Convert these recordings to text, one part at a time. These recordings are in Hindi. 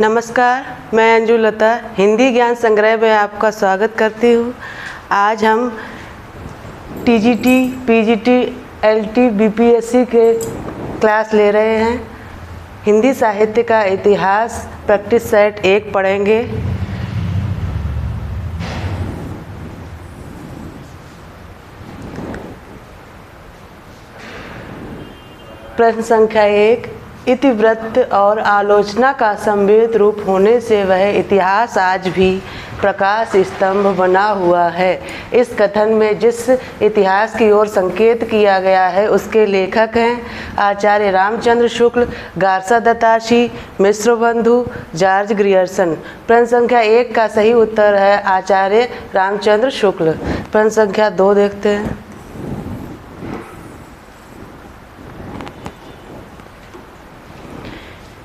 नमस्कार, मैं अंजू लता हिंदी ज्ञान संग्रह में आपका स्वागत करती हूँ। आज हम टीजीटी, पीजीटी, एलटी, बीपीएससी के क्लास ले रहे हैं। हिंदी साहित्य का इतिहास प्रैक्टिस सेट 1 पढ़ेंगे। प्रश्न संख्या 1, इतिवृत्त और आलोचना का सम्मिलित रूप होने से वह इतिहास आज भी प्रकाश स्तंभ बना हुआ है। इस कथन में जिस इतिहास की ओर संकेत किया गया है उसके लेखक हैं आचार्य रामचंद्र शुक्ल, गारसा दत्ताशी, मिश्र बंधु, जॉर्ज ग्रियर्सन। प्रश्न संख्या 1 का सही उत्तर है आचार्य रामचंद्र शुक्ल। प्रश्न संख्या 2 देखते हैं।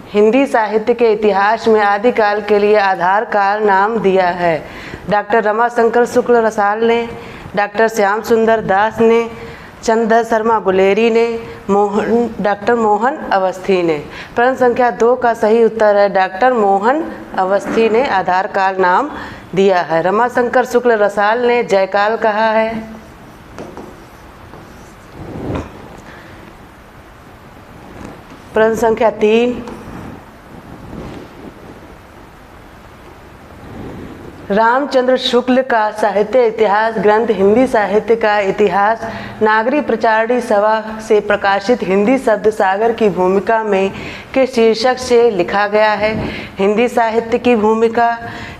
हिंदी साहित्य के इतिहास में आदिकाल के लिए आधार काल नाम दिया है। डॉक्टर रमाशंकर शुक्ल रसाल ने, डॉक्टर श्याम सुंदर दास ने, चंद्र शर्मा गुलेरी ने, डॉक्टर मोहन अवस्थी ने। प्रश्न संख्या 2 का सही उत्तर है डॉक्टर मोहन अवस्थी ने आधार काल नाम दिया है। रमाशंकर शुक्ल रसाल ने जयकाल कहा है। प्रश्न संख्या 3, रामचंद्र शुक्ल का साहित्य इतिहास ग्रंथ हिंदी साहित्य का इतिहास नागरी प्रचारणी सभा से प्रकाशित हिंदी शब्द सागर की भूमिका में के शीर्षक से लिखा गया है। हिंदी साहित्य की भूमिका,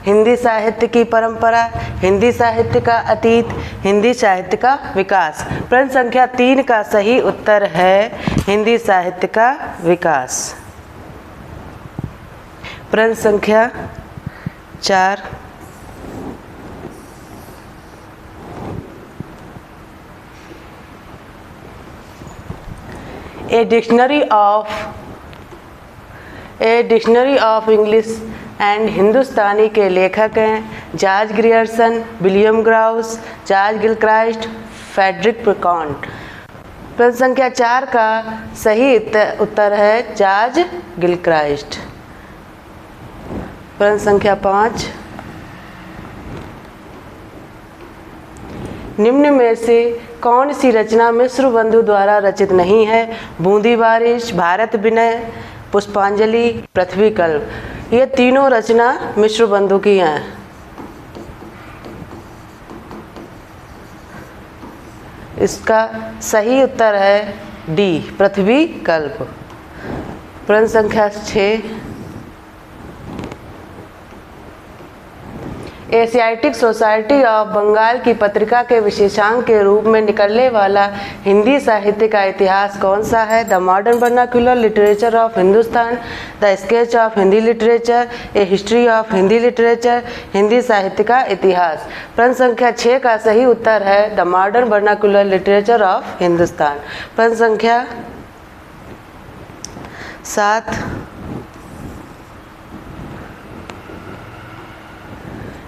हिंदी साहित्य की परंपरा, हिंदी साहित्य का अतीत, हिंदी साहित्य का विकास। प्रश्न संख्या 3 का सही उत्तर है हिंदी साहित्य का विकास। प्रश्न संख्या 4, a dictionary of English and Hindustani के लेखक हैं George Grierson, William Growse, George Gilchrist, Frederic Pincott. प्रश्न संख्या 4 का सही उत्तर है जॉर्ज गिलक्राइस्ट। प्रश्न संख्या 5, निम्न में से कौन सी रचना मिश्र बंधु द्वारा रचित नहीं है? बूंदी बारिश, भारत विनय, पुष्पांजलि, पृथ्वी कल्प। ये तीनों रचना मिश्र बंधु की हैं। इसका सही उत्तर है डी, पृथ्वी कल्प। प्रश्न संख्या 6, एशियाटिक सोसाइटी ऑफ बंगाल की पत्रिका के विशेषांक के रूप में निकलने वाला हिंदी साहित्य का इतिहास कौन सा है? The modern vernacular literature of Hindustan, the sketch of Hindi literature, a history of Hindi literature, Hindi साहित्य का इतिहास। प्रश्न संख्या 6 का सही उत्तर है the modern vernacular literature of Hindustan. प्रश्न संख्या 7,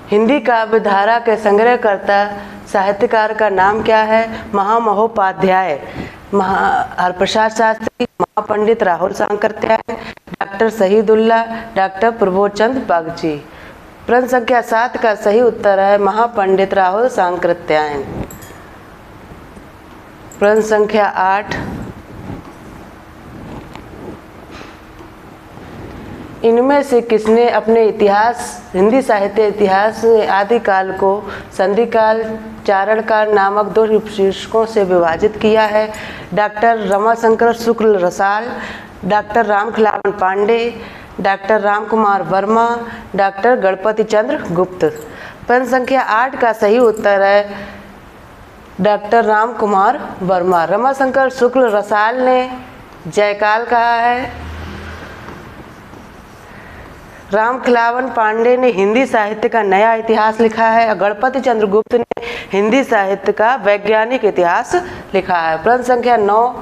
हिंदी काव्य धारा के संग्रहकर्ता साहित्यकार का नाम क्या है? महामहोपाध्याय हरप्रसाद शास्त्री, महापंडित राहुल सांकृत्यायन, डॉक्टर शहीदुल्लाह, डॉक्टर प्रबोधचंद बागची। प्रश्न संख्या 7 का सही उत्तर है महापंडित राहुल सांकृत्यायन। प्रश्न संख्या 8, इनमें से किसने अपने इतिहास हिंदी साहित्य इतिहास आदिकाल को संधिकाल, चारणकाल नामक 2 शीर्षकों से विभाजित किया है? Doctor Ramashankar Shukla Rasal, doctor Ramkhilawan Pandey, doctor Ramkumar Verma, doctor Ganapati Chandra Gupt. प्रश्न संख्या 8 का सही उत्तर है डॉक्टर रामकुमार वर्मा। रमाशंकर शुक्ल रसाल ने जयकाल कहा है। रामखिलावन पांडे ने हिंदी साहित्य का नया इतिहास लिखा है और गणपति चंद्र गुप्त ने हिंदी साहित्य का वैज्ञानिक इतिहास लिखा है। प्रश्न संख्या 9,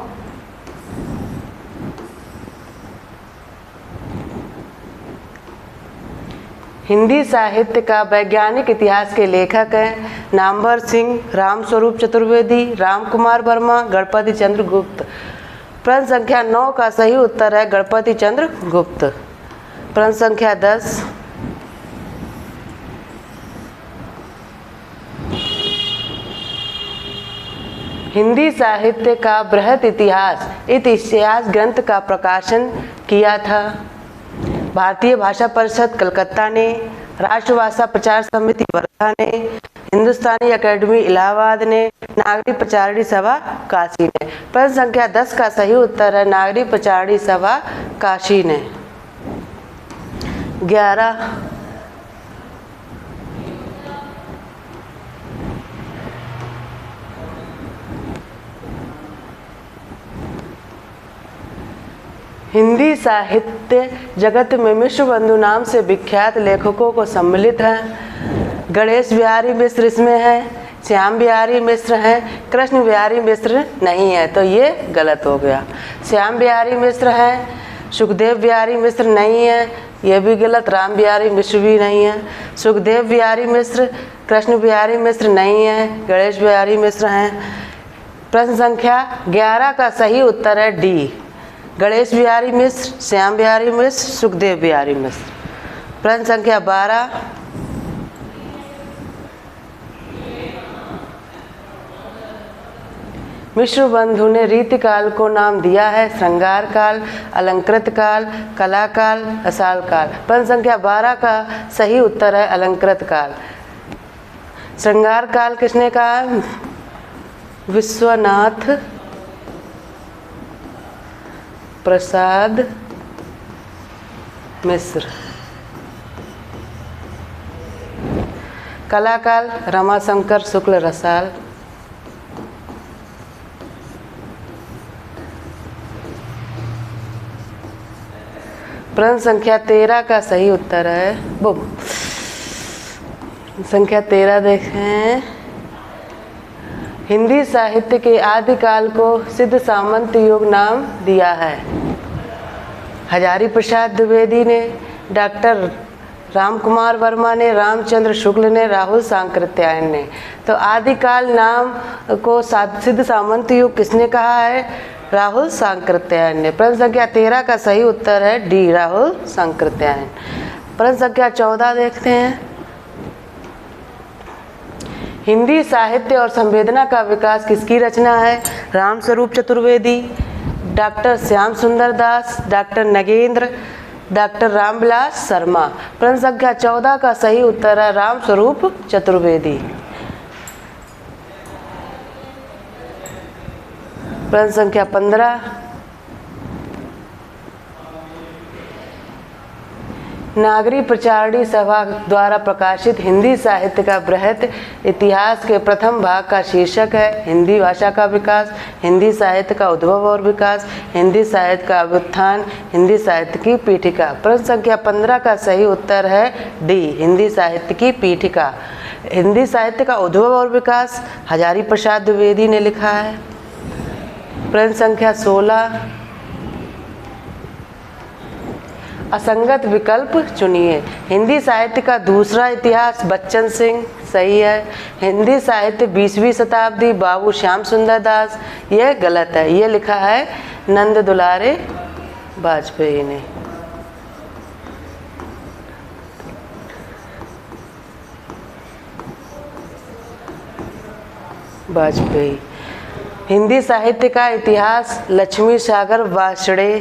हिंदी साहित्य का वैज्ञानिक इतिहास के लेखक हैं नामवर सिंह, रामस्वरूप चतुर्वेदी, रामकुमार वर्मा, गणपति चंद्र गुप्त। प्रश्न संख्या 9 का सही उत्तर है गणपति चंद्र गुप्त। प्रश्न संख्या 10, हिंदी साहित्य का बृहत इतिहास इतिहास ग्रंथ का प्रकाशन किया था? भारतीय भाषा परिषद कलकत्ता ने, राष्ट्रभाषा प्रचार समिति वर्धा ने, हिंदुस्तानी अकेडमी इलाहाबाद ने, नागरिक प्रचारणी सभा काशी ने। प्रश्न संख्या 10 का सही उत्तर है नागरिक प्रचारणी सभा काशी ने। 11, हिंदी साहित्य जगत में मिश्र बंधु नाम से विख्यात लेखकों को सम्मिलित हैं। गणेश बिहारी मिश्र इसमें है, श्याम बिहारी मिश्र हैं, कृष्ण बिहारी मिश्र नहीं है, तो ये गलत हो गया। श्याम बिहारी मिश्र हैं, सुखदेव बिहारी मिश्र नहीं है, ये भी गलत। राम बिहारी मिश्र भी नहीं है। सुखदेव बिहारी मिश्र, कृष्ण बिहारी मिश्र नहीं है, गणेश बिहारी मिश्र हैं। प्रश्न संख्या 11 का सही उत्तर है डी, गणेश बिहारी मिश्र, श्याम बिहारी मिश्र, सुखदेव बिहारी मिश्र। प्रश्न संख्या 12, मिश्र बंधु ने रीतिकाल को नाम दिया है? श्रृंगार काल, अलंकृत काल, कला काल, रसाल काल। प्रश्न संख्या 12 का सही उत्तर है अलंकृत काल। श्रृंगार काल किसने कहा? विश्वनाथ प्रसाद मिश्र। कलाकाल रमाशंकर शुक्ल रसाल। प्रश्न संख्या 13 का सही उत्तर है संख्या 13 देखें। हिंदी साहित्य के आदिकाल को सिद्ध सामंत युग नाम दिया है? हजारी प्रसाद द्विवेदी ने, डॉक्टर राम कुमार वर्मा ने, रामचंद्र शुक्ल ने, राहुल सांकृत्यायन ने। तो आदिकाल नाम को सिद्ध सामंत युग किसने कहा है? राहुल सांकृत्यायन ने। प्रश्न संख्या 13 का सही उत्तर है डी, राहुल सांकृत्यायन। प्रश्न संख्या 14 देखते हैं। हिंदी साहित्य और संवेदना का विकास किसकी रचना है? रामस्वरूप चतुर्वेदी, डॉक्टर श्याम सुंदर दास, डॉक्टर नगेंद्र, डॉक्टर रामविलास शर्मा। प्रश्न संख्या 14 का सही उत्तर है रामस्वरूप चतुर्वेदी। प्रश्न संख्या 15, नागरिक प्रचारणी सभा द्वारा प्रकाशित हिंदी साहित्य का बृहत इतिहास के प्रथम भाग का शीर्षक है? हिंदी भाषा का विकास, हिंदी साहित्य का उद्भव और विकास, हिंदी साहित्य का व्युत्थान, हिंदी साहित्य की पीठिका। प्रश्न संख्या 15 का सही उत्तर है डी, हिंदी साहित्य की पीठिका। हिंदी साहित्य का उद्भव और विकास हजारी प्रसाद द्विवेदी ने लिखा है। प्रश्न संख्या 16, असंगत विकल्प चुनिए। हिंदी साहित्य का दूसरा इतिहास बच्चन सिंह, सही है। हिंदी साहित्य 20वीं शताब्दी बाबू श्याम सुंदर दास, यह गलत है, ये लिखा है नंद दुलारे वाजपेयी ने। वाजपेयी। हिंदी साहित्य का इतिहास लक्ष्मी सागर वार्ष्णेय,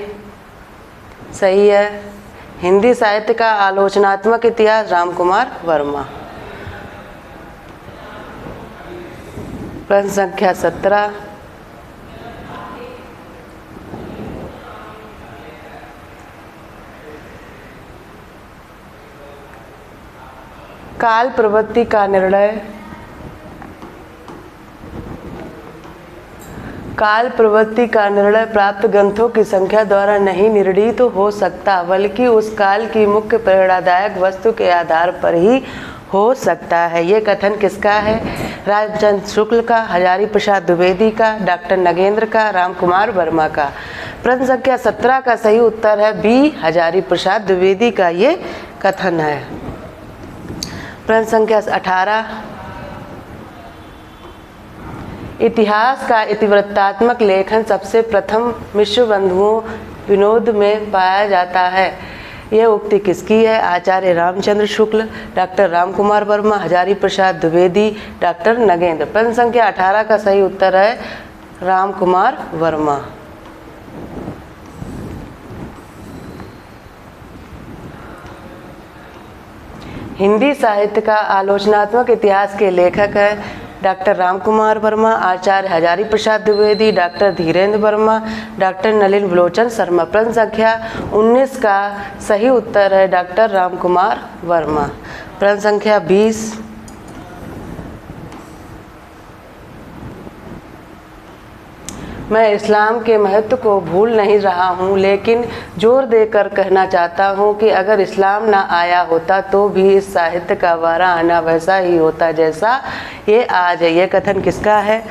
सही है। हिंदी साहित्य का आलोचनात्मक इतिहास रामकुमार वर्मा। प्रश्न संख्या 17, काल प्रवृत्ति का निर्णय। काल प्रवृत्ति का निर्णय प्राप्त ग्रंथों की संख्या द्वारा नहीं निर्णीत हो सकता, बल्कि उस काल की मुख्य प्रेरणादायक वस्तु के आधार पर ही हो सकता है। ये कथन किसका है? रामचंद्र शुक्ल का, हजारी प्रसाद द्विवेदी का, डॉक्टर नगेंद्र का, रामकुमार वर्मा का। प्रश्न संख्या 17 का सही उत्तर है बी, हजारी प्रसाद द्विवेदी का ये कथन है। प्रश्न संख्या 18, इतिहास का इतिवृत्तात्मक लेखन सबसे प्रथम मिश्र बंधुओं विनोद में पाया जाता है? यह उक्ति किसकी है? आचार्य रामचंद्र शुक्ल, डॉक्टर रामकुमार वर्मा, हजारी प्रसाद द्विवेदी, डॉक्टर नगेंद्र। प्रश्न संख्या 18 का सही उत्तर है रामकुमार वर्मा। हिंदी साहित्य का आलोचनात्मक इतिहास के लेखक हैं डॉक्टर रामकुमार वर्मा, आचार्य हजारी प्रसाद द्विवेदी, डॉक्टर धीरेन्द्र वर्मा, डॉक्टर नलिन विलोचन शर्मा। प्रश्न संख्या 19 का सही उत्तर है डॉक्टर रामकुमार वर्मा। प्रश्न संख्या 20, मैं इस्लाम के महत्व को भूल नहीं रहा हूँ, लेकिन जोर देकर कहना चाहता हूँ कि अगर इस्लाम ना आया होता तो भी इस साहित्य का वारा आना वैसा ही होता जैसा ये आज है। यह कथन किसका है?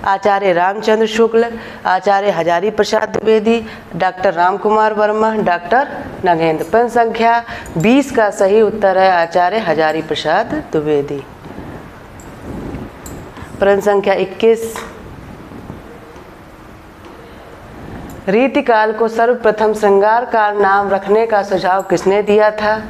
आचार्य रामचंद्र शुक्ल, आचार्य हजारी प्रसाद द्विवेदी, डॉक्टर रामकुमार वर्मा, डॉक्टर नगेंद्र। प्रश्न संख्या 20 का सही उत्तर है आचार्य हजारी प्रसाद द्विवेदी। प्रश्न संख्या 21, रीतिकाल को सर्वप्रथम श्रृंगार काल नाम रखने का सुझाव किसने दिया था?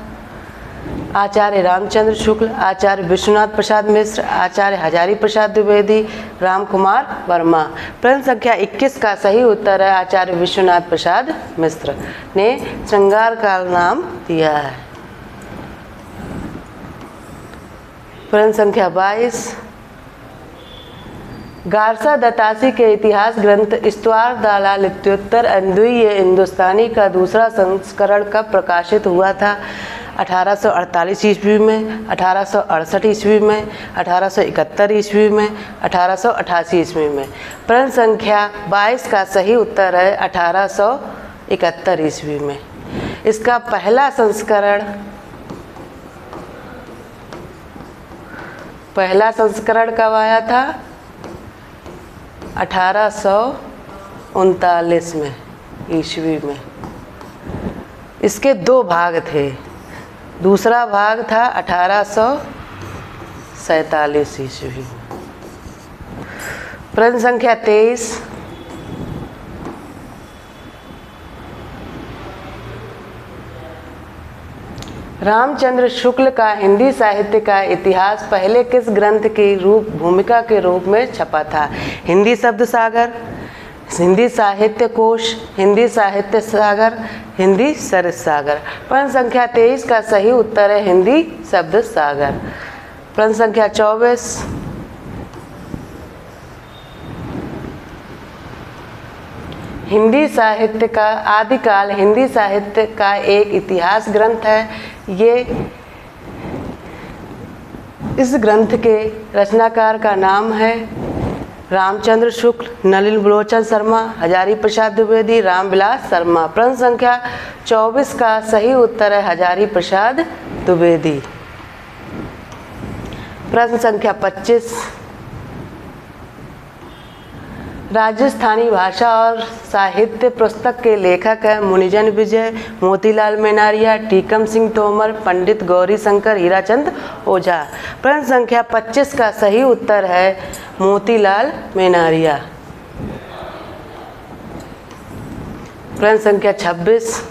आचार्य रामचंद्र शुक्ल, आचार्य विश्वनाथ प्रसाद मिश्र, आचार्य हजारी प्रसाद द्विवेदी, रामकुमार वर्मा। प्रश्न संख्या 21 का सही उत्तर है आचार्य विश्वनाथ प्रसाद मिश्र ने श्रृंगार काल नाम दिया है। प्रश्न संख्या 22, गारसा दत्तासी के इतिहास ग्रंथ इस्तवार दालाल इत्योत्तर अंद्विय हिंदुस्तानी का दूसरा संस्करण कब प्रकाशित हुआ था? 1848 ईस्वी में, 1868 ईस्वी में, 1871 ईस्वी में, 1888 ईस्वी में। प्रश्न संख्या 22 का सही उत्तर है 1871 ईस्वी में। इसका पहला संस्करण कब आया था? 1839 में ईस्वी में। इसके 2 भाग थे, दूसरा भाग था 1847 ईस्वी में। प्रश्न संख्या 23, रामचंद्र शुक्ल का हिंदी साहित्य का इतिहास पहले किस ग्रंथ की भूमिका के रूप में छपा था? हिंदी शब्द सागर, हिंदी साहित्य कोश, हिंदी साहित्य सागर, हिंदी सरित सागर। प्रश्न संख्या 23 का सही उत्तर है हिंदी शब्द सागर। प्रश्न संख्या 24, हिंदी साहित्य का आदिकाल हिंदी साहित्य का एक इतिहास ग्रंथ है। ये इस ग्रंथ के रचनाकार का नाम है रामचंद्र शुक्ल, नलिन विलोचन शर्मा, हजारी प्रसाद द्विवेदी, रामविलास शर्मा। प्रश्न संख्या 24 का सही उत्तर है हजारी प्रसाद द्विवेदी। प्रश्न संख्या 25, राजस्थानी भाषा और साहित्य पुस्तक के लेखक हैं मुनिजन विजय, मोतीलाल मेनारिया, टीकम सिंह तोमर, पंडित गौरी शंकर, हीराचंद ओझा। प्रश्न संख्या 25 का सही उत्तर है मोतीलाल मेनारिया। प्रश्न संख्या 26,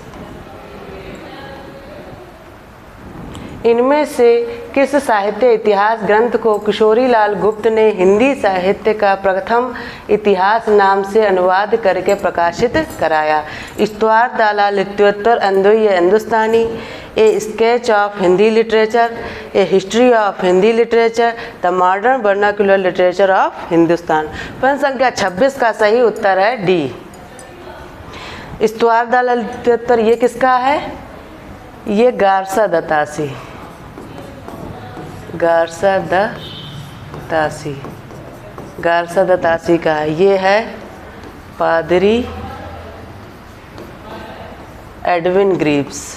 इनमें से किस साहित्य इतिहास ग्रंथ को किशोरीलाल गुप्त ने हिंदी साहित्य का प्रथम इतिहास नाम से अनुवाद करके प्रकाशित कराया? इस्तवार दालाल इत्योत्तर अंद्विय Hindustani, a sketch of Hindi literature, a history of Hindi literature, the modern vernacular literature of Hindustan. प्रश्न संख्या 26 का सही उत्तर है डी, इस्तवार दालाल इत्योत्तर। ये किसका है? ये गारसा दत्तासी, गारसा दत्तासी का है। ये है पादरी एडविन ग्रीव्स,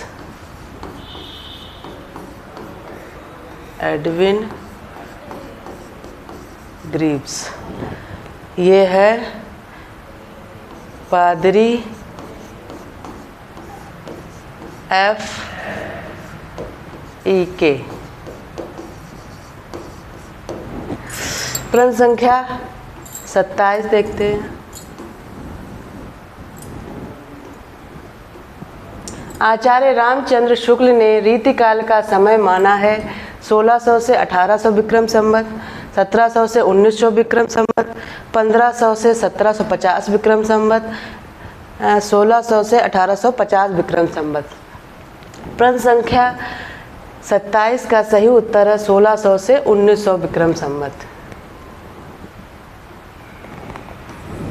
ये है पादरी FEK। प्रश्न संख्या 27 देखते हैं। आचार्य रामचंद्र शुक्ल ने रीतिकाल का समय माना है 1600 से 1800 विक्रम संवत, 1700 से 1900 विक्रम संवत, 1500 से 1750 विक्रम संवत, 1600 से 1850 विक्रम संवत। प्रश्न संख्या 27 का सही उत्तर है 1600 से 1900 विक्रम संवत।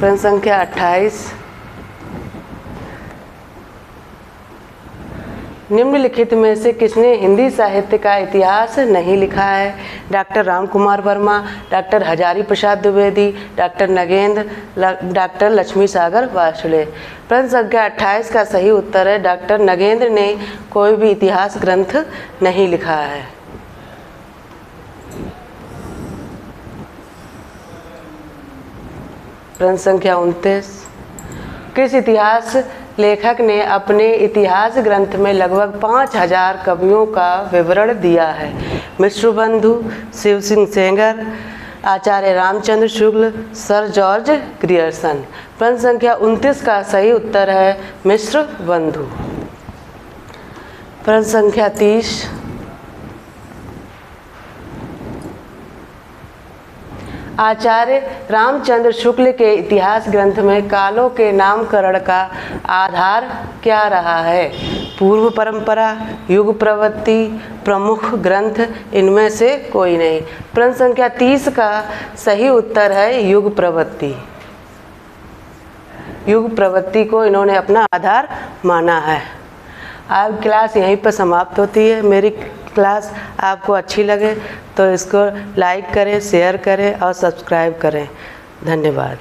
प्रश्न संख्या 28, निम्नलिखित में से किसने हिंदी साहित्य का इतिहास नहीं लिखा है? Doctor Ramkumar Verma, doctor Hazari Prasad Dwivedi, doctor Nagendra, doctor Lakshmi सागर वार्ष्णेय। प्रश्न संख्या 28 का सही उत्तर है डॉक्टर नगेंद्र ने कोई भी इतिहास ग्रंथ नहीं लिखा है। प्रश्न संख्या 29, किस इतिहास लेखक ने अपने इतिहास ग्रंथ में लगभग 5000 कवियों का विवरण दिया है? मिश्रबंधु, शिव सिंह सेंगर, आचार्य Ramchandra Shukla, sir George Grierson. प्रश्न संख्या 29 का सही उत्तर है मिश्रबंधु। प्रश्न संख्या 30, आचार्य रामचंद्र शुक्ल के इतिहास ग्रंथ में कालों के नामकरण का आधार क्या रहा है? पूर्व परंपरा, युग प्रवृत्ति, प्रमुख ग्रंथ, इनमें से कोई नहीं। प्रश्न संख्या 30 का सही उत्तर है युग प्रवृत्ति। युग प्रवृत्ति को इन्होंने अपना आधार माना है। अब क्लास यहीं पर समाप्त होती है। मेरी क्लास आपको अच्छी लगे तो इसको लाइक करें, शेयर करें और सब्सक्राइब करें। धन्यवाद।